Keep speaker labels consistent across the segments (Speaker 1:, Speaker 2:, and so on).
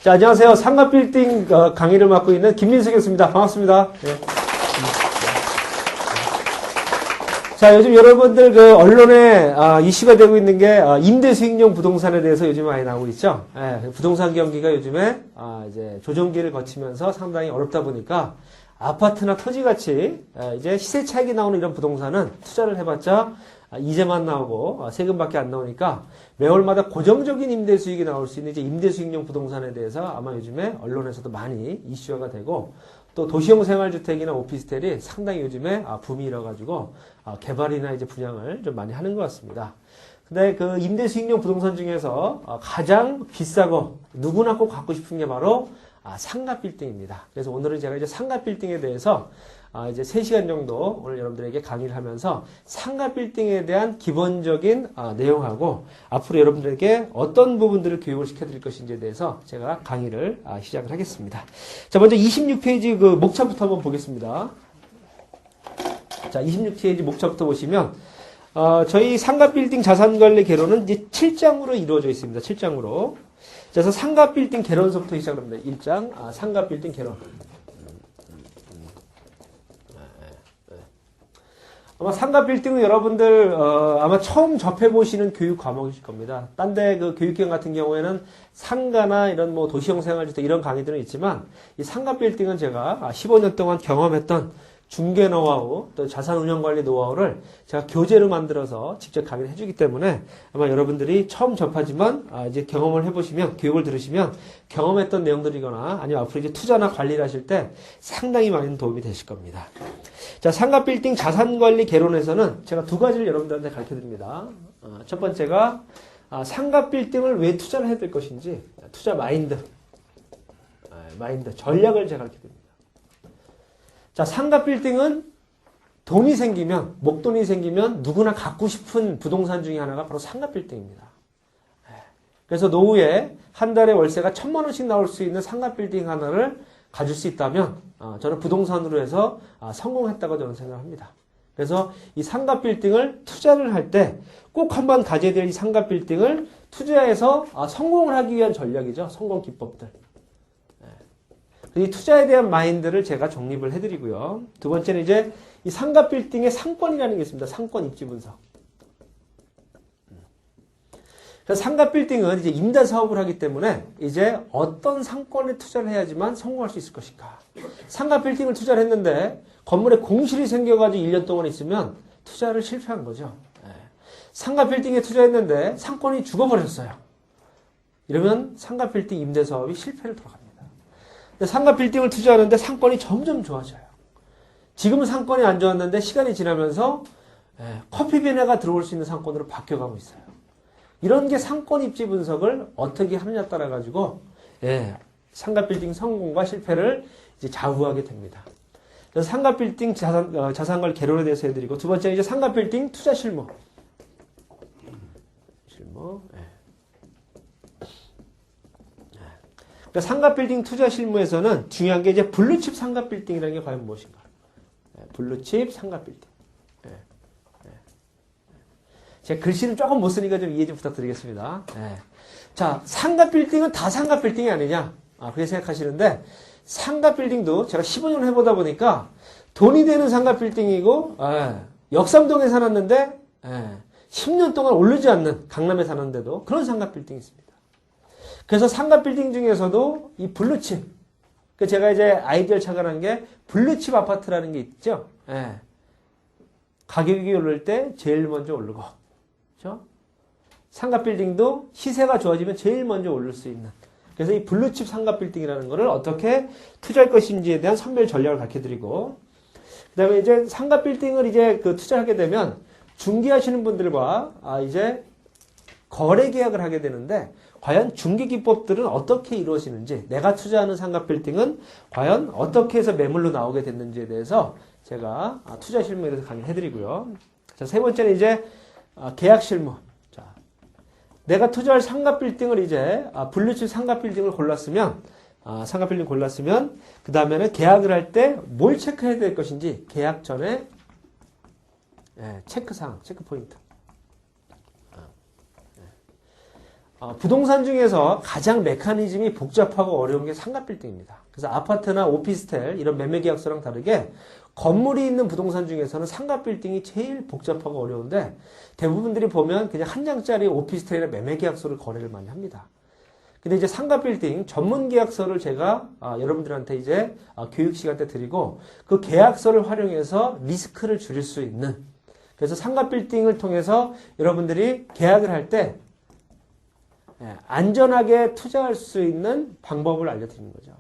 Speaker 1: 자, 안녕하세요. 상가빌딩 강의를 맡고 있는 김민수 교수입니다. 반갑습니다. 네. 자, 요즘 여러분들 그 언론에 이슈가 되고 있는 게 임대 수익용 부동산에 대해서 요즘 많이 나오고 있죠. 예, 부동산 경기가 요즘에 이제 조정기를 거치면서 상당히 어렵다 보니까 아파트나 토지같이 이제 시세 차익이 나오는 이런 부동산은 투자를 해봤자 이자만 나오고 세금밖에 안 나오니까 매월마다 고정적인 임대 수익이 나올 수 있는 이제 임대 수익용 부동산에 대해서 아마 요즘에 언론에서도 많이 이슈화가 되고 또 도시형 생활주택이나 오피스텔이 상당히 요즘에 붐이 일어가지고 개발이나 이제 분양을 좀 많이 하는 것 같습니다. 근데 그 임대 수익용 부동산 중에서 가장 비싸고 누구나 꼭 갖고 싶은 게 바로 상가 빌딩입니다. 그래서 오늘은 제가 이제 상가 빌딩에 대해서 이제 3시간 정도 오늘 여러분들에게 강의를 하면서 상가 빌딩에 대한 기본적인 내용하고 앞으로 여러분들에게 어떤 부분들을 교육을 시켜드릴 것인지에 대해서 제가 강의를 시작을 하겠습니다. 자, 먼저 26페이지 그 목차부터 한번 보겠습니다. 자, 26페이지 목차부터 보시면 저희 상가 빌딩 자산관리 개론은 이제 7장으로 이루어져 있습니다. 7장으로. 그래서 상가 빌딩 개론서부터 시작합니다. 1장 상가 빌딩 개론. 아마 상가 빌딩은 여러분들 아마 처음 접해보시는 교육 과목이실 겁니다. 딴 데 그 교육기관 같은 경우에는 상가나 이런 뭐 도시형 생활주택 이런 강의들은 있지만 이 상가 빌딩은 제가 15년 동안 경험했던 중개 노하우 또 자산 운영 관리 노하우를 제가 교재로 만들어서 직접 강의를 해주기 때문에 아마 여러분들이 처음 접하지만 이제 경험을 해보시면 교육을 들으시면 경험했던 내용들이거나 아니면 앞으로 이제 투자나 관리를 하실 때 상당히 많은 도움이 되실 겁니다. 자, 상가 빌딩 자산관리 개론에서는 제가 두 가지를 여러분들한테 가르쳐 드립니다. 첫 번째가 상가 빌딩을 왜 투자를 해야 될 것인지 투자 마인드, 전략을 제가 가르쳐 드립니다. 자, 상가 빌딩은 돈이 생기면, 목돈이 생기면 누구나 갖고 싶은 부동산 중에 하나가 바로 상가 빌딩입니다. 그래서 노후에 한 달에 월세가 1,000만 원씩 나올 수 있는 상가 빌딩 하나를 가질 수 있다면 저는 부동산으로 해서 성공했다고 저는 생각합니다. 그래서 이 상가 빌딩을 투자를 할 때 꼭 한번 가져야 될 이 상가 빌딩을 투자해서 성공을 하기 위한 전략이죠. 성공 기법들. 이 투자에 대한 마인드를 제가 정립을 해드리고요. 두 번째는 이제 이 상가 빌딩의 상권이라는 게 있습니다. 상권 입지 분석. 그래서 상가 빌딩은 이제 임대 사업을 하기 때문에 이제 어떤 상권에 투자를 해야지만 성공할 수 있을 것인가. 상가 빌딩을 투자를 했는데 건물에 공실이 생겨가지고 1년 동안 있으면 투자를 실패한 거죠. 상가 빌딩에 투자했는데 상권이 죽어버렸어요. 이러면 상가 빌딩 임대 사업이 실패를 돌아갑니다. 상가 빌딩을 투자하는데 상권이 점점 좋아져요. 지금은 상권이 안 좋았는데 시간이 지나면서 커피비네가 들어올 수 있는 상권으로 바뀌어가고 있어요. 이런 게 상권 입지 분석을 어떻게 하느냐에 따라 가지고 상가 빌딩 성공과 실패를 이제 좌우하게 됩니다. 그래서 상가 빌딩 자산관리 개론에 대해서 해드리고 두 번째는 이제 상가 빌딩 투자 실무. 그러니까 상가 빌딩 투자 실무에서는 중요한 게 이제 블루칩 상가 빌딩이라는 게 과연 무엇인가? 블루칩 상가 빌딩. 제가 글씨를 조금 못 쓰니까 좀 이해 좀 부탁드리겠습니다. 자, 상가 빌딩은 다 상가 빌딩이 아니냐? 그렇게 생각하시는데 상가 빌딩도 제가 15년 해보다 보니까 돈이 되는 상가 빌딩이고 역삼동에 살았는데 10년 동안 오르지 않는 강남에 사는데도 그런 상가 빌딩이 있습니다. 그래서 상가 빌딩 중에서도 이 블루칩, 제가 이제 아이디어를 착안한 게 블루칩 아파트라는 게 있죠. 가격이 오를 때 제일 먼저 오르고, 그렇죠? 상가 빌딩도 시세가 좋아지면 제일 먼저 오를 수 있는. 그래서 이 블루칩 상가 빌딩이라는 거를 어떻게 투자할 것인지에 대한 선별 전략을 가르쳐드리고, 그다음에 이제 상가 빌딩을 이제 투자하게 되면 중개하시는 분들과 이제 거래 계약을 하게 되는데. 과연 중개 기법들은 어떻게 이루어지는지, 내가 투자하는 상가 빌딩은 과연 어떻게 해서 매물로 나오게 됐는지에 대해서 제가 투자 실무에 대해서 강의를 해드리고요. 자, 세 번째는 이제 계약 실무. 자, 내가 투자할 상가 빌딩을 이제 블루칩 상가 빌딩을 골랐으면, 상가 빌딩 골랐으면 그 다음에는 계약을 할 때 뭘 체크해야 될 것인지 계약 전에 체크사항, 체크 포인트. 부동산 중에서 가장 메커니즘이 복잡하고 어려운 게 상가빌딩입니다. 그래서 아파트나 오피스텔 이런 매매계약서랑 다르게 건물이 있는 부동산 중에서는 상가빌딩이 제일 복잡하고 어려운데 대부분들이 보면 그냥 한 장짜리 오피스텔이나 매매계약서를 거래를 많이 합니다. 근데 이제 상가빌딩 전문계약서를 제가 여러분들한테 이제 교육 시간 때 드리고 그 계약서를 활용해서 리스크를 줄일 수 있는 그래서 상가빌딩을 통해서 여러분들이 계약을 할때 안전하게 투자할 수 있는 방법을 알려드리는 거죠.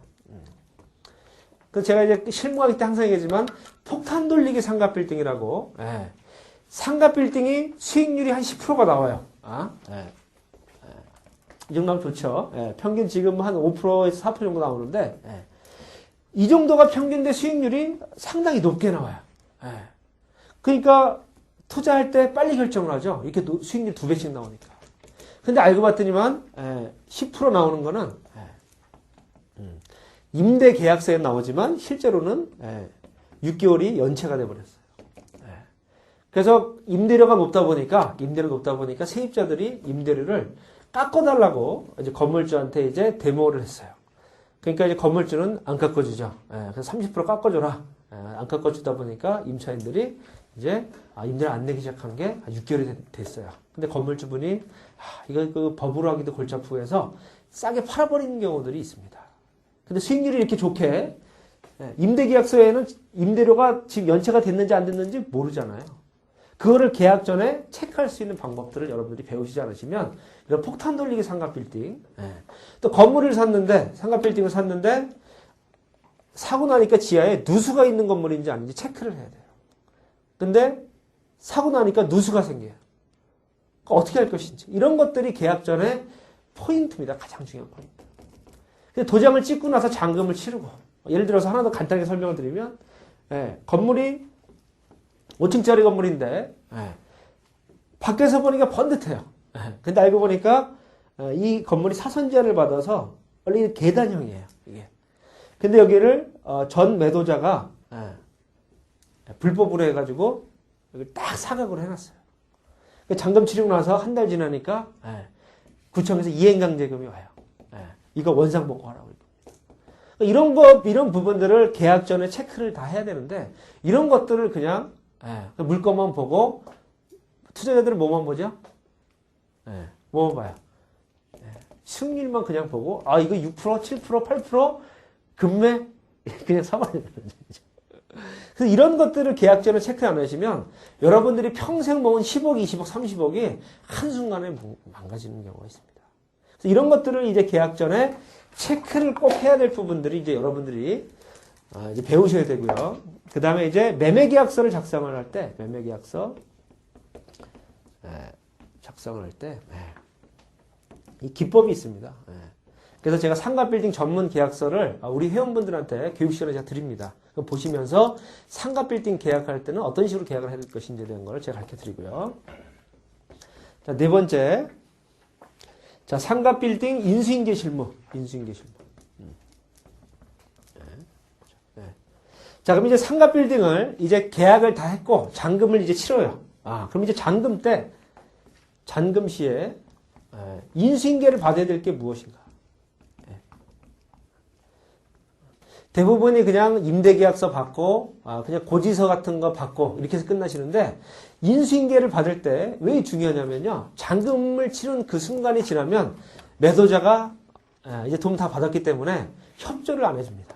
Speaker 1: 그래서 제가 이제 실무하기 때 항상 얘기하지만 폭탄 돌리기 상가빌딩이라고 상가빌딩이 수익률이 한 10%가 나와요. 이 정도 하면 좋죠. 평균 지금 한 5%에서 4% 정도 나오는데 이 정도가 평균 대 수익률이 상당히 높게 나와요. 그러니까 투자할 때 빨리 결정을 하죠. 이렇게 수익률 2배씩 나오니까. 근데 알고 봤더니만 10% 나오는 거는 임대 계약서에 나오지만 실제로는 6개월이 연체가 돼버렸어요. 그래서 임대료가 높다 보니까 세입자들이 임대료를 깎아달라고 이제 건물주한테 이제 데모를 했어요. 그러니까 이제 건물주는 안 깎아주죠. 그래서 30% 깎아줘라. 안 깎아주다 보니까 임차인들이 이제 임대를 안 내기 시작한 게 6개월이 됐어요. 근데 건물주분이 이거 그 법으로 하기도 골치 아프고 해서 싸게 팔아버리는 경우들이 있습니다. 근데 수익률이 이렇게 좋게 임대계약서에는 임대료가 지금 연체가 됐는지 안 됐는지 모르잖아요. 그거를 계약 전에 체크할 수 있는 방법들을 여러분들이 배우시지 않으시면 이런 폭탄 돌리기 상가빌딩 또 건물을 샀는데 상가빌딩을 샀는데 사고 나니까 지하에 누수가 있는 건물인지 아닌지 체크를 해야 돼요. 근데 사고 나니까 누수가 생겨요. 어떻게 할 것인지. 이런 것들이 계약 전에 포인트입니다. 가장 중요한 포인트. 근데 도장을 찍고 나서 잔금을 치르고 예를 들어서 하나 더 간단하게 설명을 드리면 건물이 5층짜리 건물인데 밖에서 보니까 번듯해요. 근데 알고 보니까 이 건물이 사선제한을 받아서 원래 계단형이에요. 이게. 근데 여기를 전 매도자가 불법으로 해가지고 여기 딱 사각으로 해놨어요. 잔금 치르고 나서 한 달 지나니까 구청에서 이행강제금이 와요. 이거 원상복구하라고. 이런 부분들을 계약 전에 체크를 다 해야 되는데 이런 것들을 그냥 물건만 보고 투자자들은 뭐만 보죠? 뭐만 봐요? 수익률만 그냥 보고 이거 6%, 7%, 8% 금매 그냥 사봐야 되는 거죠. 그래서 이런 것들을 계약 전에 체크 안 하시면 여러분들이 평생 모은 10억, 20억, 30억이 한순간에 망가지는 경우가 있습니다. 그래서 이런 것들을 이제 계약 전에 체크를 꼭 해야 될 부분들이 이제 여러분들이 이제 배우셔야 되고요. 그 다음에 이제 매매계약서를 작성을 할 때, 작성을 할 때, 이 기법이 있습니다. 그래서 제가 상가빌딩 전문 계약서를 우리 회원분들한테 교육 시간에 제가 드립니다. 그럼 보시면서 상가빌딩 계약할 때는 어떤 식으로 계약을 해야 될 것인지에 대한 걸 제가 가르쳐 드리고요. 자, 네 번째. 자, 상가빌딩 인수인계 실무. 자, 그럼 이제 상가빌딩을 이제 계약을 다 했고 잔금을 이제 치러요. 그럼 이제 잔금 시에 인수인계를 받아야 될 게 무엇인가? 대부분이 그냥 임대계약서 받고 그냥 고지서 같은 거 받고 이렇게 해서 끝나시는데 인수인계를 받을 때 왜 중요하냐면요. 잔금을 치른 그 순간이 지나면 매도자가 이제 돈 다 받았기 때문에 협조를 안 해줍니다.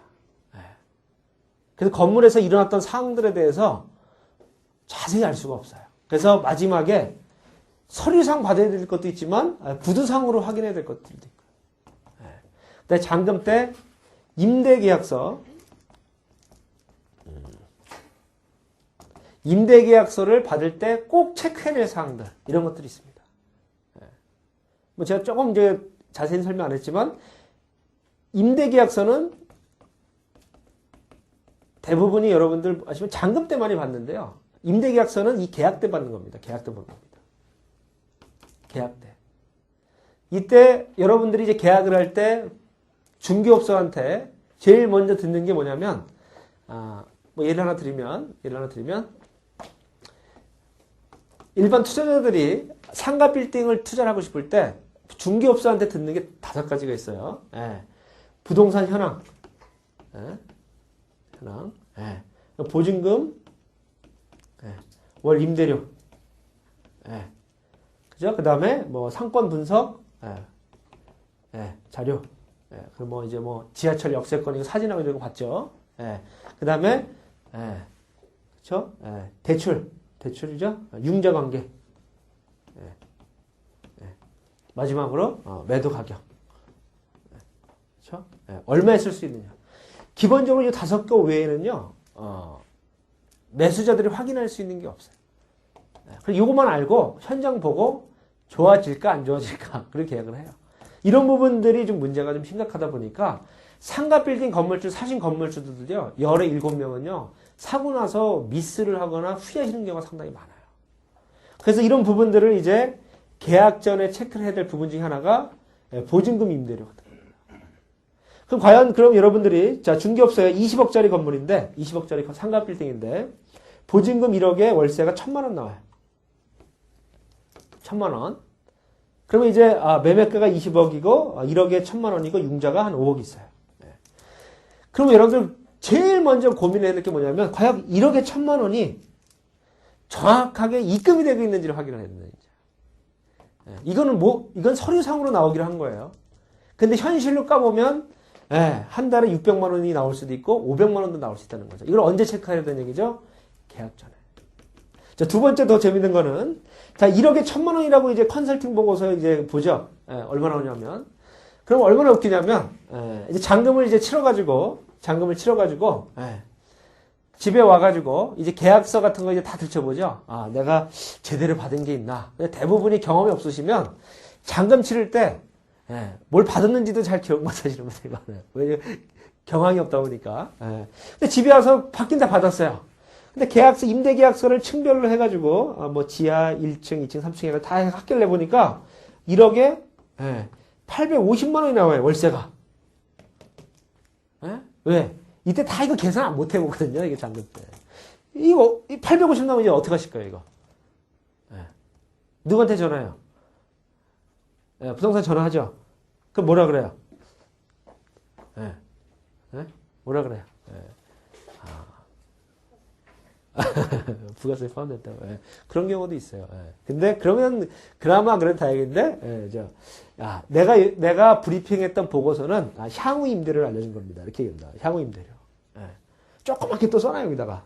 Speaker 1: 그래서 건물에서 일어났던 사항들에 대해서 자세히 알 수가 없어요. 그래서 마지막에 서류상 받아야 될 것도 있지만 구두상으로 확인해야 될 것들도 있고요. 근데 잔금 때 임대계약서를 받을 때 꼭 체크해야 될 사항들 이런 것들이 있습니다. 뭐 제가 조금 이제 자세히 설명 안 했지만 임대계약서는 대부분이 여러분들 아시면 잔금 때 많이 받는데요. 임대계약서는 이 계약 때 받는 겁니다. 계약 때 받는 겁니다. 계약 때. 이때 여러분들이 이제 계약을 할 때 중개업소한테 제일 먼저 듣는 게 뭐냐면, 뭐 예를 하나 드리면, 일반 투자자들이 상가 빌딩을 투자를 하고 싶을 때 중개업소한테 듣는 게 5가지가 있어요. 예. 부동산 현황, 예. 현황, 예. 보증금, 예. 월 임대료, 예. 그죠? 그 다음에 뭐 상권 분석, 예. 예. 자료, 예. 그 뭐 이제 뭐 지하철 역세권 이거 사진하고 이런 거 봤죠? 예. 그 다음에 예. 그렇죠? 예. 대출이죠? 융자 관계. 마지막으로 매도 가격. 그렇죠? 얼마에 쓸 수 있느냐. 기본적으로 이 5개 외에는요. 매수자들이 확인할 수 있는 게 없어요. 그리고 이것만 알고 현장 보고 좋아질까 안 좋아질까 그렇게 계약을 해요. 이런 부분들이 좀 문제가 좀 심각하다 보니까 상가 빌딩 건물주 사신 건물주들도요. 열에 7명은요. 사고 나서 미스를 하거나 후회하시는 경우가 상당히 많아요. 그래서 이런 부분들을 이제 계약 전에 체크를 해야 될 부분 중에 하나가 보증금 임대료거든요. 그럼 여러분들이 자 중개업소에 20억짜리 건물인데 20억짜리 상가 빌딩인데 보증금 1억에 월세가 1,000만 원 나와요. 1,000만 원. 그러면 이제 매매가가 20억이고 1억에 1,000만 원이고 융자가 한 5억 있어요. 그러면 여러분들 제일 먼저 고민해야 될 게 뭐냐면 과연 1억에 1,000만 원이 정확하게 입금이 되고 있는지를 확인을 해야 된다. 이건 서류상으로 나오기로 한 거예요. 근데 현실로 까보면, 한 달에 600만 원이 나올 수도 있고, 500만 원도 나올 수 있다는 거죠. 이걸 언제 체크해야 되는 얘기죠? 계약 전에. 자, 두 번째 더 재밌는 거는, 자, 1억에 1,000만 원이라고 이제 컨설팅 보고서 이제 보죠. 얼마나 오냐면. 그럼 얼마나 웃기냐면, 이제 잔금을 치러가지고, 집에 와가지고 이제 계약서 같은 거 이제 다 들춰보죠. 내가 제대로 받은 게 있나. 대부분이 경험이 없으시면 잔금 치를 때 뭘 받았는지도 잘 기억 못 하시는 분들이 많아요. 왜 경황이 없다 보니까. 근데 집에 와서 받긴 다 받았어요. 근데 계약서, 임대 계약서를 층별로 해가지고 뭐 지하 1층, 2층, 3층 해가 다 합계를 내보니까 1억에 850만 원이 나와요. 월세가. 왜? 이때 다 이거 계산 못 해보거든요. 이게 잔금 때. 이거 850 나오면 이제 어떻게 하실 거예요, 이거? 누구한테 전화해요? 부동산 전화하죠? 그럼 뭐라 그래요? 뭐라 그래요? 부가세 포함됐다고. 그런 경우도 있어요. 근데 그러면 그나마 그래도 다행인데, 내가 브리핑했던 보고서는 향후 임대료를 알려준 겁니다. 이렇게 얘기합니다. 향후 임대료. 조그맣게 또 써놔요, 여기다가.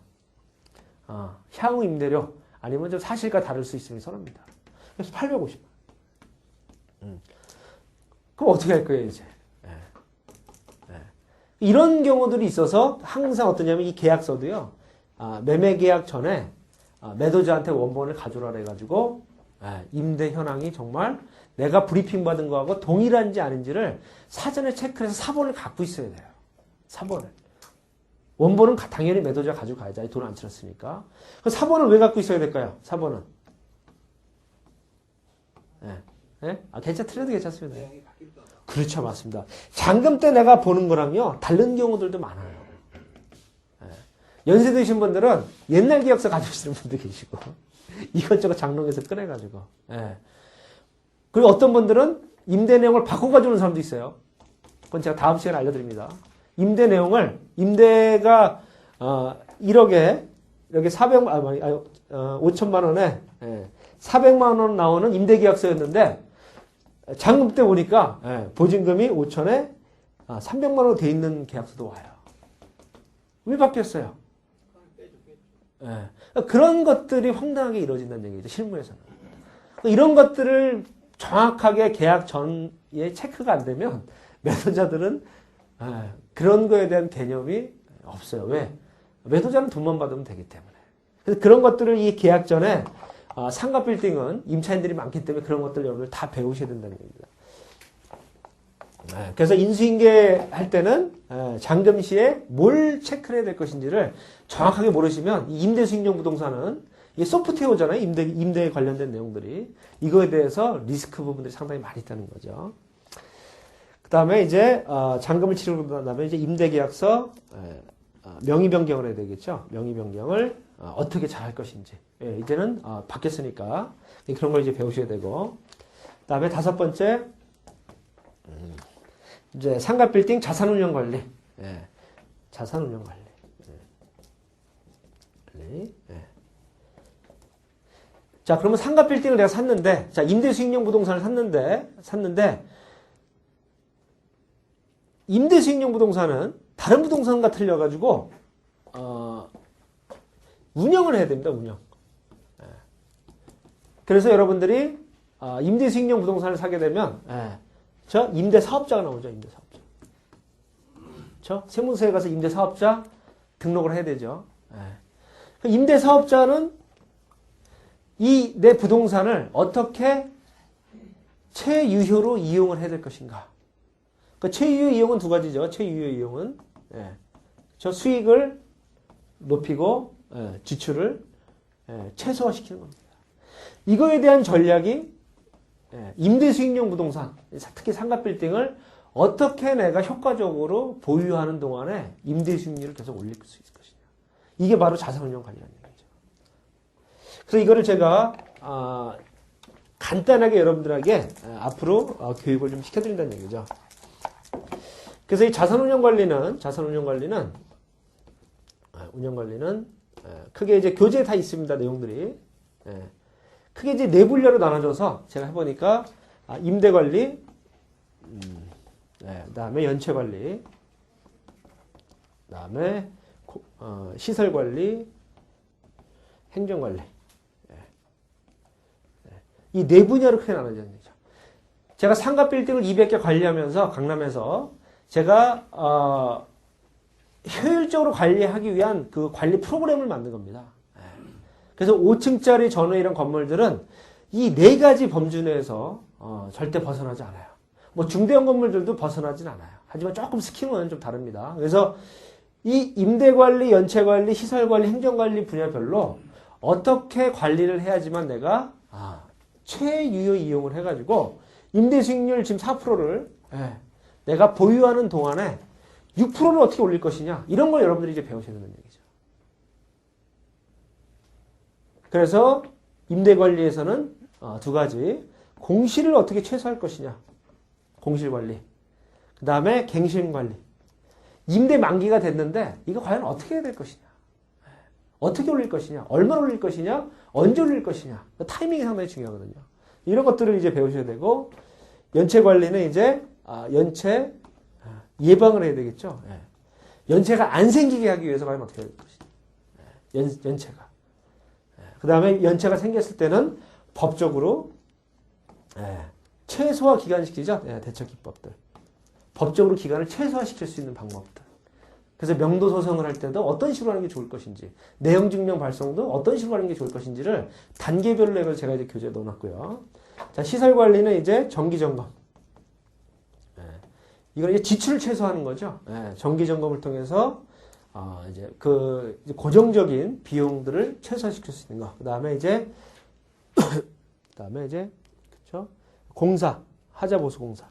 Speaker 1: 향후 임대료 아니면 좀 사실과 다를 수 있으면 써납니다. 그래서 850만. 그럼 어떻게 할 거예요, 이제? 이런 경우들이 있어서 항상 어떠냐면 이 계약서도요. 매매 계약 전에 매도자한테 원본을 가져오라 해가지고 임대 현황이 정말 내가 브리핑 받은 거하고 동일한지 아닌지를 사전에 체크해서 사본을 갖고 있어야 돼요. 사본을. 원본은 당연히 매도자가 가지고 가야지. 돈 안 치렀으니까. 그 사본을 왜 갖고 있어야 될까요? 사본은. 틀려도 괜찮습니다. 그렇죠. 맞습니다. 잔금 때 내가 보는 거랑요. 다른 경우들도 많아요. 연세 드신 분들은 옛날 계약서 가져오시는 분도 계시고 이것저것 장롱에서 꺼내가지고 그리고 어떤 분들은 임대 내용을 바꿔 가져오는 사람도 있어요. 그건 제가 다음 시간에 알려드립니다. 임대 내용을 임대가 1억에 여기 5천만 원에 400만 원 나오는 임대 계약서였는데 잔금 때 보니까 보증금이 5천에 300만 원으로 돼 있는 계약서도 와요. 왜 바뀌었어요? 그런 것들이 황당하게 이루어진다는 얘기죠. 실무에서는. 이런 것들을 정확하게 계약 전에 체크가 안 되면 매도자들은 그런 거에 대한 개념이 없어요. 왜? 매도자는 돈만 받으면 되기 때문에. 그래서 그런 것들을 이 계약 전에 상가 빌딩은 임차인들이 많기 때문에 그런 것들 여러분들 다 배우셔야 된다는 얘기입니다. 그래서 인수인계 할 때는 잔금 시에 뭘 체크를 해야 될 것인지를 정확하게 모르시면 임대수익용 부동산은 이게 소프트웨어잖아요. 임대에 관련된 내용들이. 이거에 대해서 리스크 부분들이 상당히 많이 있다는 거죠. 그 다음에 이제 잔금을 치르고 난 다음에 이제 임대계약서 명의 변경을 해야 되겠죠. 명의 변경을 어떻게 잘 할 것인지. 이제는 바뀌었으니까 그런 걸 이제 배우셔야 되고. 그 다음에 5번째 이제 상가빌딩 자산운용관리. 예. 자산운용관리. 예. 자, 그러면 상가빌딩을 내가 샀는데, 자, 임대수익용 부동산을 샀는데, 임대수익용 부동산은 다른 부동산과 틀려가지고, 운영을 해야 됩니다, 운영. 예. 그래서 여러분들이, 임대수익용 부동산을 사게 되면, 예. 저 임대사업자가 나오죠, 임대사업자. 세무서에 가서 임대사업자 등록을 해야 되죠. 예. 임대사업자는 이 내 부동산을 어떻게 최유효로 이용을 해야 될 것인가. 그 최유효 이용은 두 가지죠. 최유효 이용은 저 수익을 높이고 지출을 최소화시키는 겁니다. 이거에 대한 전략이 임대수익용 부동산, 특히 상가빌딩을 어떻게 내가 효과적으로 보유하는 동안에 임대수익률을 계속 올릴 수 있을 것이냐. 이게 바로 자산운용 관리라는 얘기죠. 그래서 이거를 제가 간단하게 여러분들에게 앞으로 교육을 좀 시켜드린다는 얘기죠. 그래서 이 자산운용 관리는 크게 이제 교재에 다 있습니다. 내용들이. 크게 이제 네 분야로 나눠져서 제가 해보니까 임대관리, 그다음에 연체관리, 그다음에 시설관리, 행정관리. 이 네 분야로 크게 나눠져 있는 거죠. 제가 상가빌딩을 200개 관리하면서 강남에서 제가 효율적으로 관리하기 위한 그 관리 프로그램을 만든 겁니다. 그래서 5층짜리 전원 이런 건물들은 이 네 가지 범주 내에서 절대 벗어나지 않아요. 뭐 중대형 건물들도 벗어나진 않아요. 하지만 조금 스키는 좀 다릅니다. 그래서 이 임대관리, 연체관리, 시설관리, 행정관리 분야별로 어떻게 관리를 해야지만 내가 최유효 이용을 해가지고 임대수익률 지금 4%를 내가 보유하는 동안에 6%를 어떻게 올릴 것이냐, 이런 걸 여러분들이 이제 배우셔야 된다는 얘기죠. 그래서 임대관리에서는 두 가지, 공실을 어떻게 최소화할 것이냐, 공실관리, 그 다음에 갱신관리. 임대 만기가 됐는데 이거 과연 어떻게 해야 될 것이냐, 어떻게 올릴 것이냐, 얼마나 올릴 것이냐, 언제 올릴 것이냐, 타이밍이 상당히 중요하거든요. 이런 것들을 이제 배우셔야 되고, 연체관리는 이제 연체 예방을 해야 되겠죠. 연체가 안 생기게 하기 위해서 과연 어떻게 해야 될 것이냐, 연체가. 그 다음에 연체가 생겼을 때는 법적으로 최소화 기간시키죠. 대처 기법들. 법적으로 기간을 최소화시킬 수 있는 방법들. 그래서 명도 소송을 할 때도 어떤 식으로 하는 게 좋을 것인지, 내용 증명 발송도 어떤 식으로 하는 게 좋을 것인지를 단계별로 해서 제가 이제 교재에 넣어놨고요. 자, 시설 관리는 이제 정기 점검. 이건 이제 지출을 최소화하는 거죠. 정기 점검을 통해서 이제 그 고정적인 비용들을 최소화시킬 수 있는 거. 그다음에 이제 그렇죠? 공사, 하자 보수 공사.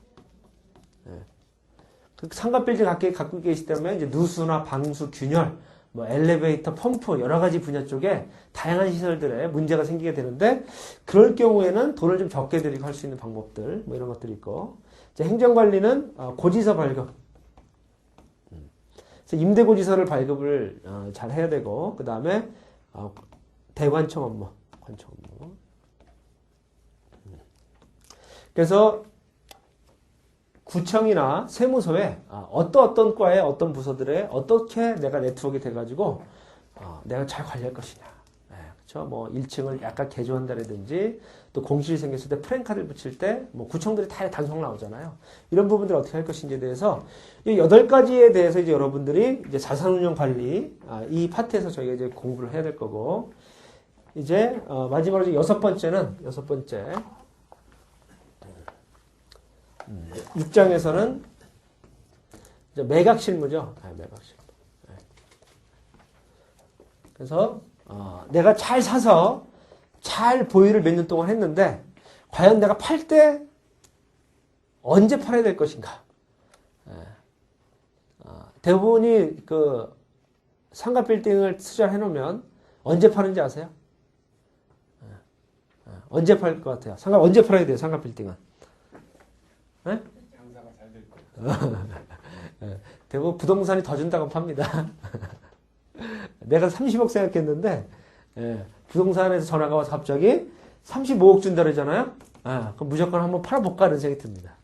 Speaker 1: 상가빌딩 갖고 계시다면 이제 누수나 방수, 균열, 뭐 엘리베이터, 펌프 여러 가지 분야 쪽에 다양한 시설들에 문제가 생기게 되는데, 그럴 경우에는 돈을 좀 적게 들이고 할 수 있는 방법들, 뭐 이런 것들이 있고, 이제 행정관리는 고지서 발급. 그래서 임대고지서를 발급을 잘 해야 되고, 그 다음에 대관청 업무, 관청 업무. 그래서 구청이나 세무서에 어떤 과에 어떤 부서들에 어떻게 내가 네트워크가 돼가지고 내가 잘 관리할 것이냐. 그렇죠? 뭐 1층을 약간 개조한다라든지, 또 공실이 생겼을 때 프랜카드를 붙일 때 뭐 구청들이 다 단속 나오잖아요. 이런 부분들을 어떻게 할 것인지에 대해서 이 8가지에 대해서 이제 여러분들이 이제 자산운용 관리 이 파트에서 저희가 이제 공부를 해야 될 거고, 이제 마지막으로 이제 여섯 번째 6장에서는 이제 매각 실무죠. 매각 실무. 그래서 내가 잘 사서 잘 보유를 몇 년 동안 했는데, 과연 내가 팔 때 언제 팔아야 될 것인가. 대부분이 그 상가 빌딩을 투자해 놓으면 언제 파는지 아세요? 언제 팔 것 같아요? 언제 팔아야 돼요? 상가 빌딩은? 네? 장사가 대부분 부동산이 더 준다고 팝니다. 내가 30억 생각했는데, 부동산에서 전화가 와서 갑자기 35억 준다 그러잖아요? 그럼 무조건 한번 팔아볼까 하는 생각이 듭니다.